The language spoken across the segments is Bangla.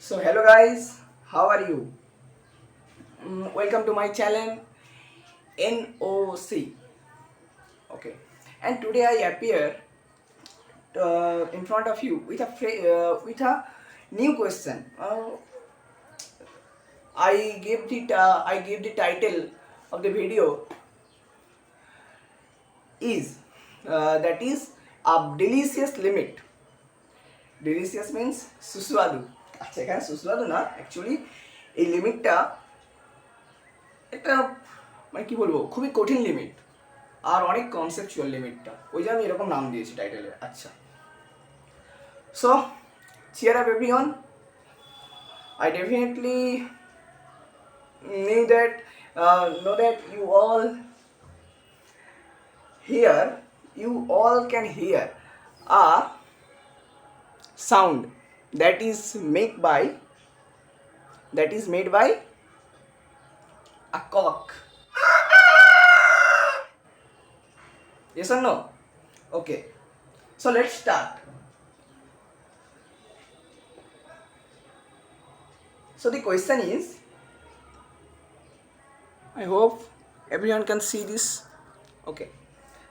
So hello guys, how are you? Welcome to my channel NOC. Okay, and today I appear in front of you with a new question. I gave the title of the video is that is a delicious limit. Delicious means সুস্বাদু। আচ্ছা, এখানে সুস্বাদু না, অ্যাকচুয়ালি এই লিমিটটা একটা মানে কি বলবো, খুবই কঠিন লিমিট আর অনেক কনসেপচুয়াল লিমিটটা, ওই জন্য আমি এরকম নাম দিয়েছি টাইটেলে। আচ্ছা, so cheer up everyone. I definitely know that you all can hear a sound that is made by a cock. Yes or no? Okay, so let's start. So the question is, I hope everyone can see this. Okay,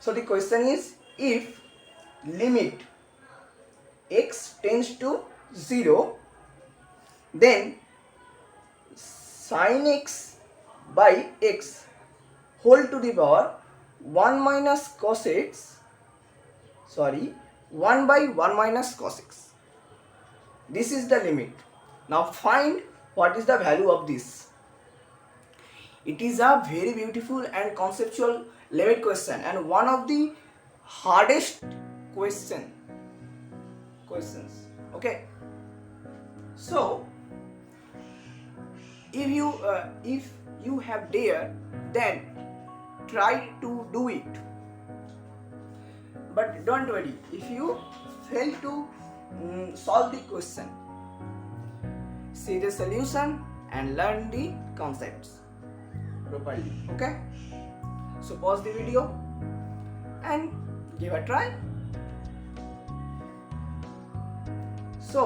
so the question is, if limit x tends to 0, then sin x by x whole to the power 1 minus cos x, 1 by 1 minus cos x. This is the limit. Now find what is the value of this. It is a very beautiful and conceptual limit question and one of the hardest questions. Okay, so if you have dare, then try to do it, but don't worry if you fail to solve the question. See the solution and learn the concepts properly. Okay, so pause the video and give a try. So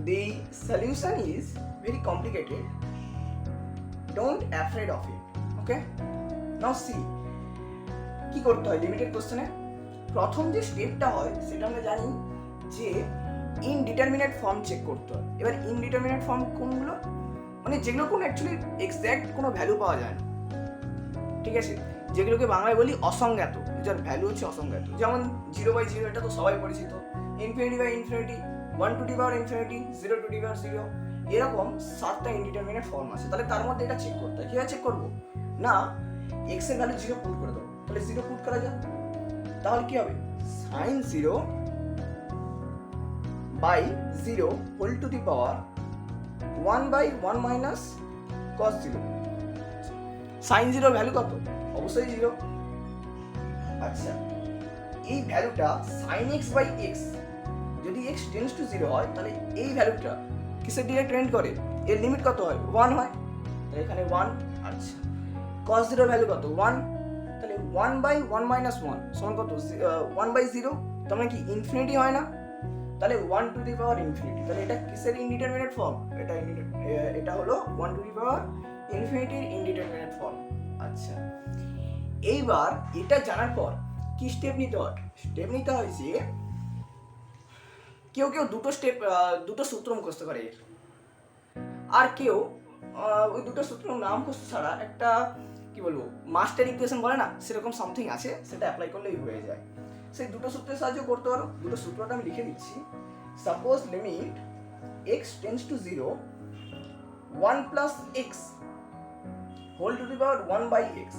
the solution is very complicated, don't afraid of it. Okay, now see কি করতে হয় লিমিটেড কোশ্চেনে। প্রথম যে স্টেপটা হয় সেটা আমরা জানি যে ইনডিটারমিনেট ফর্ম চেক করতে হয়। এবার ইনডিটারমিনেট ফর্ম কোনগুলো, মানে যেগুলো কোনো অ্যাকচুয়ালি এক্স্যাক্ট কোনো ভ্যালু পাওয়া যায় না, ঠিক আছে, যেগুলোকে বাংলায় বলি অসংজ্ঞাত, যার ভ্যালু হচ্ছে অসংজ্ঞাত। যেমন 0/0, এটা তো সবাই পরিচিত। Infinity by infinity, 1 to the power infinity, 0 to the power 0, এরকম 7টা ইনডিটারমিনেট ফর্ম আছে। তাহলে তার মধ্যে এটা চেক করতে হয়। কীভাবে চেক করবো না, এক্স এর ভ্যালু 0 পুট করে দেবো, তাহলে 0 পুট করা যায়, তাহলে কি হবে sin 0 by 0 whole to the power 1 by 1 minus cos 0. sin 0 value কত? অবশ্যই 0। আচ্ছা, এই ভ্যালুটা sin x by x, যদি x tends to 0 হয় তাহলে এই ভ্যালুটা কিসের দিকে ট্রেন্ড করে? এর লিমিট কত হয়? 1 হয়, তাহলে এখানে 1। আচ্ছা, cos 0 ভ্যালু কত? 1, তাহলে 1 by 1 minus 1 সমান কত? 1 by 0, তার মানে কি ইনফিনিটি হয় না? তাহলে 1 টু দি পাওয়ার ইনফিনিটি, তাহলে এটা কিসের ইনডিটারমিনেট ফর্ম? এটা হলো 1 টু দি পাওয়ার ইনফিনিটির ইনডিটারমিনেট ফর্ম। আচ্ছা, এইবার এটা জানার পর কি স্টেপ নিতে হয়? স্টেপ নিতে হয় যে কেউ দুটো সূত্র মুখস্থ করে এর, আর কেউ ওই দুটো সূত্র নাম মুখস্থ ছাড়া একটা কি বলবো মাস্টার ইকুয়েশন বলে না, সেরকম সামথিং আছে, সেটা অ্যাপ্লাই করলেই হয়ে যায়। সেই দুটো সূত্রের সাহায্য করতে পারো। দুটো সূত্রটা আমি লিখে দিচ্ছি। Suppose limit x tends to 0, 1 plus x whole to the power 1 by x,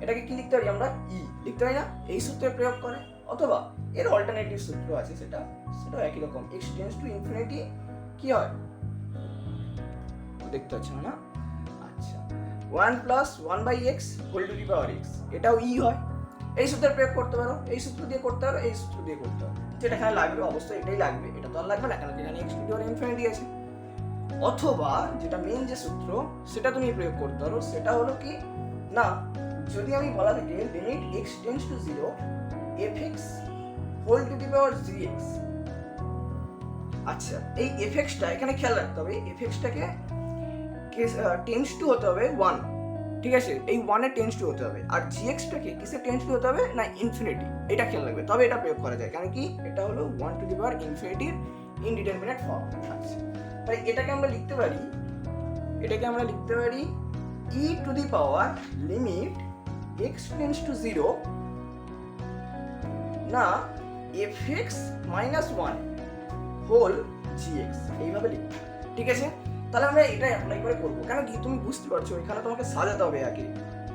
এটাকে কি লিখতে পারি আমরা? ই লিখতে পারি না, এই সূত্রে প্রয়োগ করে, অথবা এর অল্টারনেটিভ সূত্র আছে, সেটাও একই রকম। x টেন্ডস টু ইনফিনিটি কি হয় দেখতে পাচ্ছ না? আচ্ছা, 1 plus 1 by x whole to the power x, এটাও ই হয়। এই সূত্রের প্রয়োগ করতে পারো, এই সূত্র দিয়ে করতে পারো, এই সূত্র দিয়ে করতে পারো, যেটা এখানে লাগবে অবশ্যই এটাই লাগবে, এটা তো আর লাগবে না, কেন এখানে x to the power infinity আছে। অথবা যেটা মেইন যে সূত্র সেটা তুমি প্রয়োগ করতে পারো, সেটা হলো কি না, যদি আমি বলা থাকে limit x tends to 0 fx whole to the power gx, আচ্ছা, এই এফএক্সটা এখানে খেয়াল রাখতে হবে, এফএক্সটাকে টেন্স টু হতে হবে 1, ঠিক আছে, এই 1 টেন্স টু হতে হবে। আর জিএক্সটাকে কিসে টেন্স টু হতে হবে না ইনফিনিটি, এটা খেয়াল রাখবে, তবে এটা প্রয়োগ করা যায়, কারণ কি এটা হলো 1 টু দি পাওয়ার ইনফিনিটির ইনডিটারমিনেট ফর্ম। আচ্ছা, তাই এটাকে আমরা লিখতে পারি e to the power limit x tends to 0 না এফএক্স মাইনাস 1 হোল জিএক্স, এইভাবে লিখব, ঠিক আছে। তাহলে আমরা এটা অ্যাপ্লাই করে করবো, কেন কি তুমি বুঝতে পারছো এখানে তোমাকে সাজাতে হবে আগে,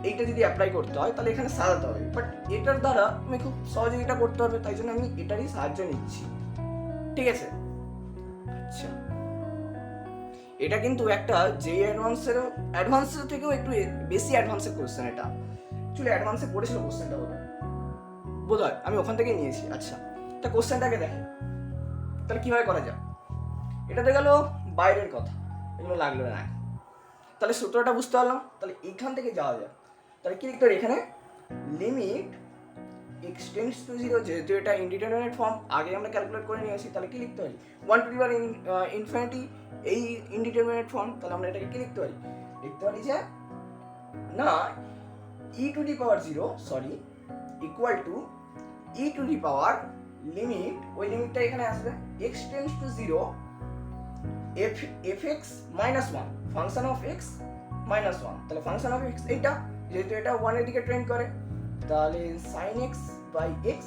এইটা যদি অ্যাপ্লাই করতে হয় তাহলে এখানে সাজাতে হবে, বাট এটার দ্বারা তুমি খুব সহজে এটা করতে পারবে, তাই জন্য আমি এটারই সাহায্য নিচ্ছি, ঠিক আছে। আচ্ছা, এটা কিন্তু একটা যে অ্যাডভান্সের থেকেও একটু বেশি অ্যাডভান্সের কোশ্চেন, এটা অ্যাকচুয়ালি অ্যাডভান্সে পড়েছিল কোশ্চেনটা, বোধ হয় আমি ওখান থেকেই নিয়েছি। আচ্ছা, তা কোশ্চেনটাকে দেখো তাহলে কিভাবে করা যায়। এটা তো গেল বাইরের কথা, এগুলো লাগলো না, তাহলে সূত্রটা বুঝতে পারলাম। তাহলে এইখান থেকে যাওয়া যায়, তাহলে কি লিখতে পারি এখানে লিমিট এক্স টেন্ডস টু 0, যেহেতু এটা ইনডিটারমিনেট ফর্ম আগে আমরা ক্যালকুলেট করে নিয়েছি, তাহলে কি লিখতে পারি 1 টু দি পাওয়ার ইনফিনিটি, এই ইনডিটারমিনেট ফর্ম, তাহলে আমরা এটাকে কি লিখতে পারি যে না e to the power 0 equal to e to the power limit, ওই লিমিটটা এখানে আসবে x tends to 0 fx minus 1 function of x minus 1, তাহলে ফাংশন অফ x এইটা, যেহেতু এটা 1 এর দিকে ট্রেন্ড করে, তাহলে sin x by x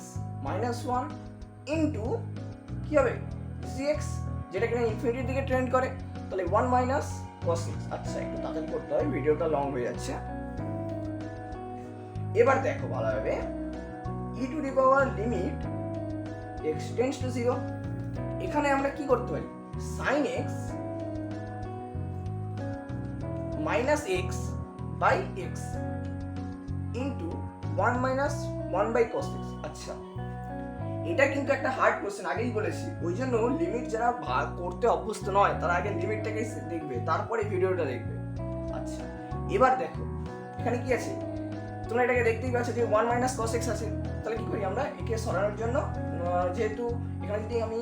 minus 1 into কি হবে gx, যেটা কিনা ইনফিনিটির দিকে ট্রেন্ড করে, তাহলে 1 মাইনাস cos x। আচ্ছা, একটু তাড়াতাড়ি করতে হয়, ভিডিওটা লং হয়ে যাচ্ছে। এবার দেখো ভালোভাবে e to the power limit x tends to 0, এখানে আমরা কি করতে পারি sin x minus x by x into 1 minus 1 by cos x। আচ্ছা, এটা কিন্তু একটা হার্ড কোশ্চেন, আগেই বলেছি, ওই জন্য লিমিট যারা ভাগ করতে অভ্যস্ত নয় তারা আগে লিমিটটাকে দেখবে, তারপরে ভিডিওটা দেখবে। আচ্ছা, এবার দেখো এখানে কি আছে, তোমরা এটাকে দেখতেই পাচ্ছ যে 1 মাইনাস cos x আছে, তাহলে কি করি আমরা একে সরানোর জন্য, যেহেতু এখানে যদি আমি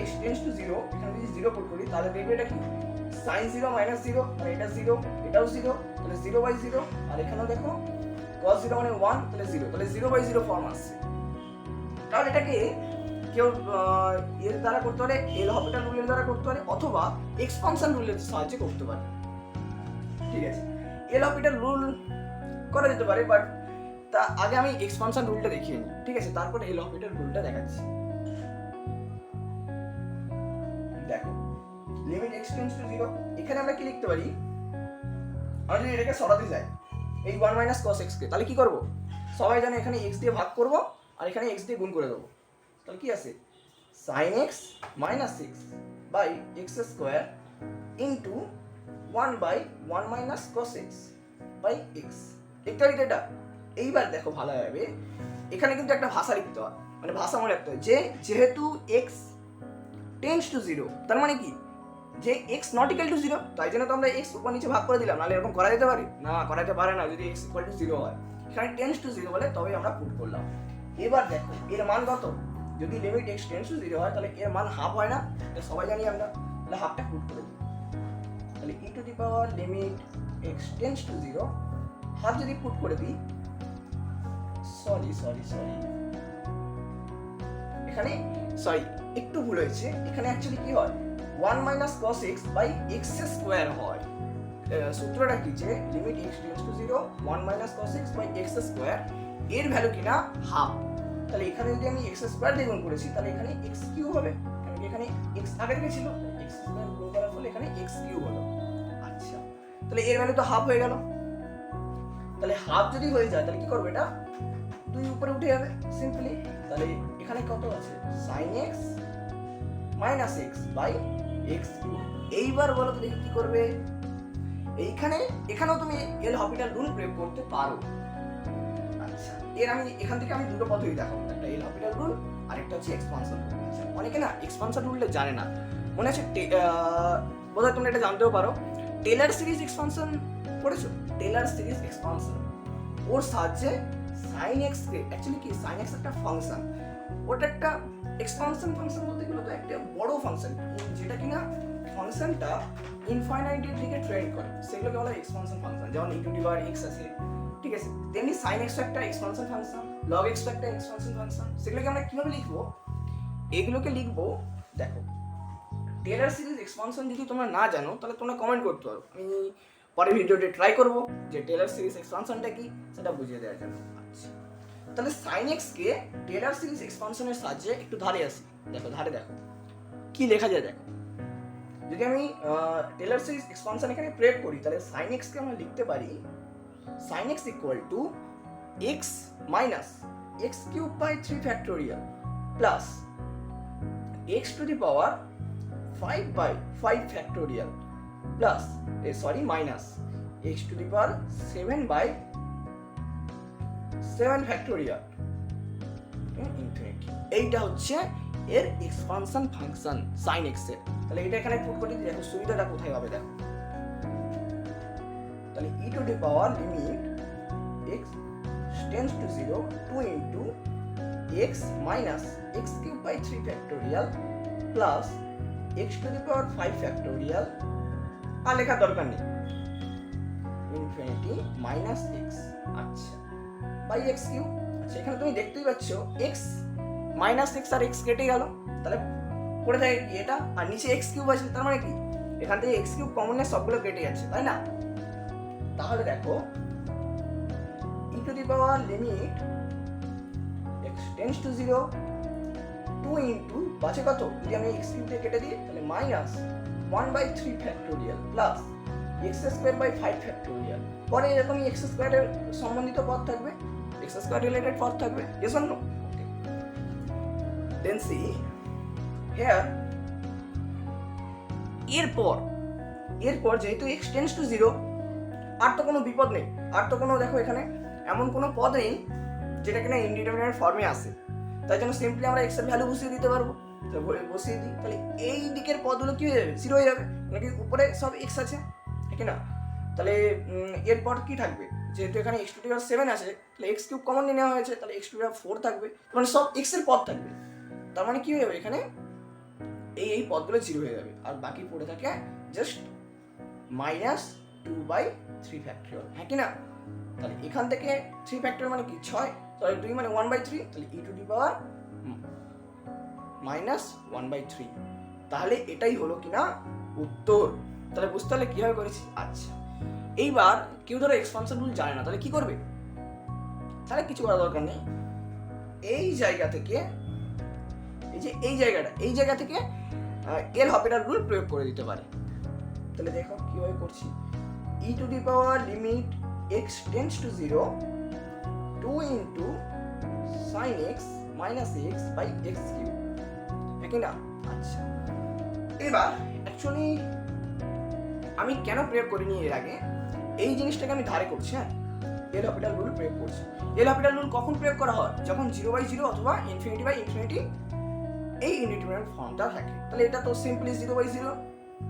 x টেন্ডস টু 0 এখানে যদি 0 পুট করি, তাহলে দেখবে এটা কি sin 0 মাইনাস 0, মানে এটা 0 এটাও 0, তাহলে 0 বাই 0, আর এখানেও দেখো cos 0 মানে 1, তাহলে 0, তাহলে 0 বাই 0 ফর্ম আসছে। তাহলে এটাকে কেউ এর দ্বারা করতে পারে, এল হপিটাল রুলের দ্বারা করতে পারে, অথবা এক্সপানশন রুলের সাহায্যে করতে পারে, ঠিক আছে। এল হপিটাল রুল করা যেতে পারে, বাট তা আগে আমি এক্সপানশন রুলটা দেখিয়ে নিই, ঠিক আছে, তারপরে এল হপিটাল রুলটা দেখাচ্ছি। দেখো লিমিট x টেন্ডস টু 0, এখানে আমরা কি লিখতে পারি, আমরা যদি এটাকে সরাতে যাই এই 1 মাইনাস cos x কে, তাহলে কি করব, সবাই জানে এখানে x দিয়ে ভাগ করব আর এখানে x দিয়ে গুণ করে দেবো, তাহলে কি আছে sin x মাইনাস 6 by x square into 1 by 1 minus cos x by x, লিখতে পারি এটা। এইবার দেখো ভালোভাবে এখানে কিন্তু একটা ভাষা লিখতে হয়, মানে ভাষা মনে রাখতে হয়, যে যেহেতু x টেন্ডস টু 0, তার মানে কি যে x নট ইকুয়াল টু 0, তাই জন্য তো আমরা x উপর নিচে ভাগ করে দিলাম, নাহলে এরকম করা যেতে পারে না, করা যেতে পারে না যদি x ইকুয়াল টু 0 হয়, এখানে টেন্ডস টু 0 বলে তবে আমরা পুট করলাম। এবার দেখো এর মান কত, যদি লিমিট x টেন্ডস টু 0 হয় তাহলে এর মান হাফ হয় না, এটা সবাই জানি আমরা, তাহলে হাফটা পুট করে দিই, তাহলে e to the power limit x tends to 0 half যদি পুট করে দিই, সরি এখানে একটু ভুল হয়েছে, এখানে অ্যাকচুয়ালি কি হয় 1 minus cos x by x square হয়, সূত্রটা কি যে limit x tends to 0 1 minus cos x by x square, এর ভ্যালু কিনা হাফ, তাহলে এখানে যদি আমি x স্কয়ার দিয়ে গুণ করেছি তাহলে এখানে x কিউব হবে, কারণ এখানে x আগে থেকে ছিল, x স্কয়ার গুণ করার ফলে এখানে x কিউব হলো। আচ্ছা, তাহলে এর ভ্যালু তো হাফ হয়ে গেল, তাহলে হাফ যদি হয়ে যায় তাহলে কি করবে, এটা 2 উপরে উঠে যাবে সিম্পলি, তাহলে এখানে কত আছে sin x minus x by x cube. এইবার বলো তো দেখি কি করবে, এখানেও তুমি এল হপিটাল রুল প্রয়োগ করতে পারো। আচ্ছা, আমি এখান থেকে দুটো পদ্ধতি দেখাবো, একটা এল হপিটাল রুল আর একটা হচ্ছে এক্সপানশন রুল। অনেকে না এক্সপানশন রুলটা জানে না, মনে আছে বোধহয় তোমরা এটা জানতেও পারো, টেলর সিরিজ এক্সপানশন পড়েছো, টেলর সিরিজ এক্সপানশন, ওর সাহায্যে sin x কে, অ্যাকচুয়ালি কি sin x একটা ফাংশন, ওটা একটা এক্সপানশন ফাংশন বলতে গেলে তো একটা বড় ফাংশন, যেটা কিনা ফাংশনটা ইনফাইনাইটের দিকে ট্রেন্ড করে, সেগুলোকে বলা হয় এক্সপানশন ফাংশন। যেমন e to the power x আছে, ঠিক আছে, তেমনি sin x একটা এক্সপানশন ফাংশন, log x একটা এক্সপানশন ফাংশন। সেগুলোকে আমরা কিভাবে লিখবো? এগুলোকে লিখবো, দেখো, টেলর সিরিজ এক্সপানশন যদি তোমরা না জানো তাহলে তোমরা কমেন্ট করতে পারো, আমি পরের ভিডিওতে ট্রাই করবো যে টেলর সিরিজ এক্সপানশনটা কি সেটা বুঝিয়ে দেওয়ার জন্য। আচ্ছা, তাহলে sin x কে টেলর সিরিজ এক্সপানশনের সাহায্যে একটু ধারে আসি। দেখো ধারে দেখো কি লেখা যায়। দেখো, যদি আমি টেলর সিরিজ এক্সপানশন এখানে প্রয়োগ করি তাহলে sin x কে আমরা লিখতে পারি sin x equal to x minus x cube by 3 factorial plus x to the power 5 by 5 factorial plus minus x to the power 7 by 7 factorial infinity। এইটা হচ্ছে এর এক্সপানশন ফাংশন sin x এর। তাহলে এটা এখানে পুট করে দিই, দেখো সুবিধাটা কোথায় হবে। দেখো, তাহলে e to the power limit x tends to 0 2 into x minus x cube by 3 factorial plus x to the power 5 factorial আর লেখার দরকার নেই, ইনফিনিটি মাইনাস x, আচ্ছা, বাই x কিউব। আচ্ছা, এখানে তুমি দেখতেই পাচ্ছ x মাইনাস x আর x কেটে গেল, তাহলে পড়ে থাকে কি এটা, আর নিচে x কিউব আছে, তার মানে কি এখান থেকে x কিউব কমন নিয়ে সবগুলো কেটে যাচ্ছে, তাই না? তাহলে দেখো e to the power limit x tends to 0 2 into বাঁচে কত, যদি আমি x কিউব দিয়ে কেটে দিই তাহলে minus 1 by 3 factorial plus x square by 5 factorial. পরে এরকম x স্কয়ারের সম্বন্ধিত পদ থাকবে, x স্কয়ার রিলেটেড পদ থাকবে, yes or no? Okay, then see here, এরপর যেহেতু x টেন্ডস টু 0 আর তো কোনো বিপদ নেই, আর তো কোনো, দেখো এখানে এমন কোনো পদ নেই যেটা কিনা ইনডিটারমিনেট ফর্মে আসে, তাই জন্য সিম্পলি আমরা x এর ভ্যালু বসিয়ে দিতে পারবো। তো বসিয়ে দিই, তাহলে এই দিকের পদগুলো কি হয়ে যাবে, 0 হয়ে যাবে, নাকি উপরে সব x আছে, ঠিক না? তাহলে এরপর কি থাকবে, যেহেতু এখানে x টু দি পাওয়ার 7 আছে, তাহলে x কিউব কমন নিয়ে নেওয়া হয়েছে, তাহলে x টু দি পাওয়ার 4 থাকবে, মানে সব x এর পদ থাকবে। তার মানে কি হয়ে যাবে, এখানে এই পদগুলো 0 হয়ে যাবে, আর বাকি পড়ে থাকে জাস্ট মাইনাস 2 বাই 3 ফ্যাক্টরিয়াল, হ্যাঁ কি না? তাহলে এখান থেকে 3 ফ্যাক্টরিয়াল মানে কি 6, তাহলে 2 মানে 1 বাই 3, তাহলে e to the power minus 1 by 3। তাহলে এটাই হলো কিনা উত্তর। তাহলে বুঝতে পারলে কিভাবে করেছি। আচ্ছা, এইবার কেউ ধরো এক্সপানশন রুল জানে না, তাহলে কি করবে? তাহলে কিছু করার দরকার নেই, এই জায়গা থেকে, এই জায়গা থেকে এল হপিটাল রুল প্রয়োগ করে দিতে পারে। তাহলে দেখো কিভাবে করছি, e to the power limit x tends to 0 2 into sin x minus x by x cube, ঠিক না? আচ্ছা, এবার অ্যাকচুয়ালি আমি কেন প্রয়োগ করিনি এর আগে, এই জিনিসটাকে আমি ধারে করছি, হ্যাঁ, এল হপিটাল রুল প্রয়োগ করছি। এল হপিটাল রুল কখন প্রয়োগ করা হয়, যখন 0 বাই 0 অথবা ইনফিনিটি বাই ইনফিনিটি এই ইনডিটারমিনেট ফর্মটা থাকে। তাহলে এটা তো সিম্পলি 0 বাই 0,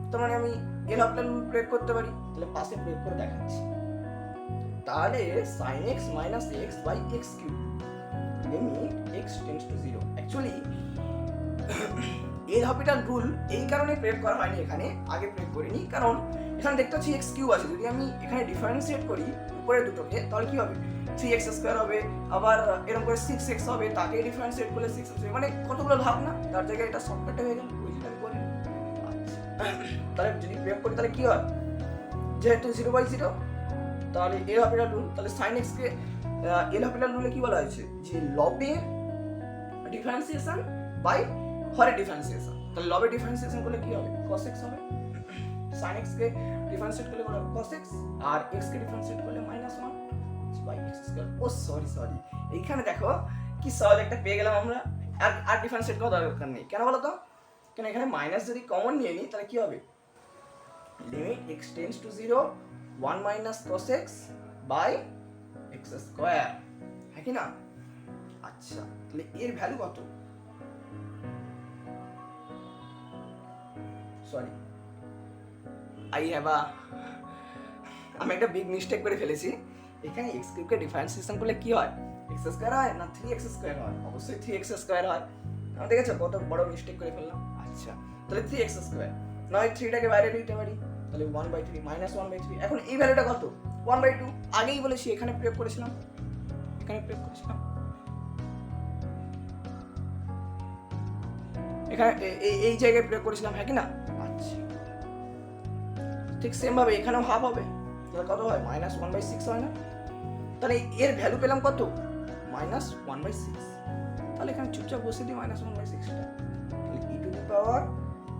তার মানে আমি এল হপিটাল রুল প্রয়োগ করতে পারি। তাহলে পাশে প্রয়োগ করে দেখাচ্ছি। তাহলে sin x minus x by x cube limit x tends to 0। Actually L'Hopital rule এই কারণে প্রয়োগ করা হয়নি, এখানে আগে প্রয়োগ করিনি, কারণ এখানে দেখতে পাচ্ছি x কিউব আছে, যদি আমি এখানে ডিফারেন্সিয়েট করি উপরে দুটোকে তাহলে কি হবে, 3x স্কয়ার হবে, আবার এরকম করে 6x হবে, তাকে ডিফারেন্সিয়েট করলে 6x হবে, মানে কতগুলো ভাগ না, তার জায়গায় এটা শর্টকাটে হয়ে গেল, ওই জন্য আমি করি। তাহলে যদি প্রয়োগ করি তাহলে কি হয়, যেহেতু 0 বাই 0, তাহলে এল হপিটাল রুল, তাহলে sin x কে এল হপিটাল রুলে কি বলা হয়েছে, যে লবে ডিফারেন্সিয়েশন বাই হরের ডিফারেন্সিয়েশন। তাহলে লবে ডিফারেন্সিয়েশন করলে কি হবে, cos x হবে, sin x কে ডিফারেন্সিয়েট করলে বলা হবে cos x, আর x কে ডিফারেন্সিয়েট করলে -1 by x square. Oh sorry, এইখানে দেখো কি সহজ একটা পেয়ে গেলাম আমরা, আর ডিফারেন্সিয়েট করার দরকার নেই। কেন বলো তো, কেন এখানে মাইনাস যদি কমন নিয়ে নিই তাহলে কি হবে, limit x tends to 0 1 minus cos x by x square, হ্যাঁ কি না? আচ্ছা, তাহলে এর ভ্যালু কত, সরি আমি একটা বিগ মিস্টেক করে ফেলেছি। এখানে x কিউবকে ডিফারেন্সিয়েশন করলে কি হয়, x এক্স স্কোয়ার হয় না 3x স্কোয়ার হয়? অবশ্যই 3x স্কোয়ার হয়। দেখেছো কত বড় মিস্টেক করে ফেললাম। আচ্ছা, তাহলে 3x স্কোয়ার, নয় 3টাকে বাইরে নিতে পারি, তাহলে 1/3 -1/3। এখন এই ভ্যালুটা কত? 1/2। আগেই বলেছি, এখানে প্রয়োগ করেছিলাম, এখানে প্রয়োগ করেছিলাম, এখানে এই জায়গায় প্রয়োগ করেছিলাম, হ্যাঁ কি না? আচ্ছা, ঠিক সেম ভাবে এখানেও হাফ হবে, তাহলে কত হয়? -1/6 হয় না? তাহলে এর ভ্যালু পেলাম কত? -1/6। তাহলে এখানে চুপচাপ বসে দিই -1/6টা, তাহলে e টু দি পাওয়ার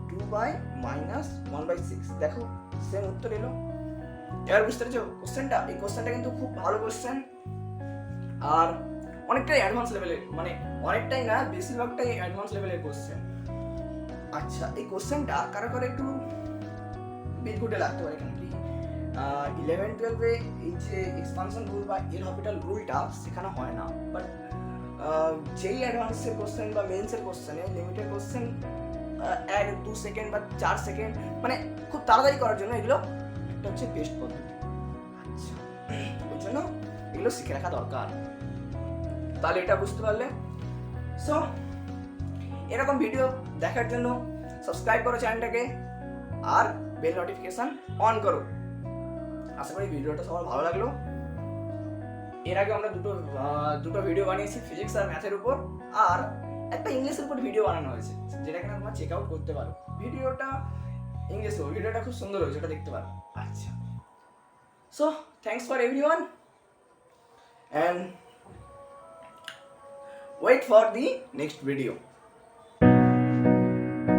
2/-1/6। দেখো সেম উত্তর এলো। এবার বুঝতে পেরেছো কোশ্চেনটা? এই কোশ্চেনটা কিন্তু খুব ভালো কোশ্চেন, আর অনেকটাই অ্যাডভান্স লেভেলের, মানে অনেকটাই না, বেশিরভাগটাই অ্যাডভান্স লেভেলের কোশ্চেন। আচ্ছা, এই কোশ্চেনটা কারো কারো একটু বিদঘুটে লাগতে পারে, কেন কি 11-12-এ এই যে এক্সপানশন রুল বা এল হপিটাল রুলটা শেখানো হয় না, বাট যেই অ্যাডভান্সের কোশ্চেন বা মেন্সের কোশ্চেনে লিমিটেড কোশ্চেন 1-2 সেকেন্ড বা 4 সেকেন্ড, মানে খুব তাড়াতাড়ি করার জন্য এগুলো একটা হচ্ছে বেস্ট পদ্ধতি। আচ্ছা, ওই জন্য এগুলো শিখে রাখা দরকার। তাহলে এটা বুঝতে পারলে। সো এরকম ভিডিও দেখার জন্য সাবস্ক্রাইব করো চ্যানেলটাকে, আর বেল নোটিফিকেশন অন করো। আশা করি ভিডিওটা সবার ভালো লাগলো। এর আগে আমরা দুটো ভিডিও বানিয়েছি, ফিজিক্স আর ম্যাথের উপর, আর একটা ইংলিশের উপর ভিডিও বানানো হয়েছে, যেটা কিনা তোমরা চেক আউট করতে পারো। ভিডিওটা ইংলিশ, ভিডিওটা খুব সুন্দর হয়েছে, ওটা দেখতে পারো। আচ্ছা, so thanks for everyone and wait for the next video.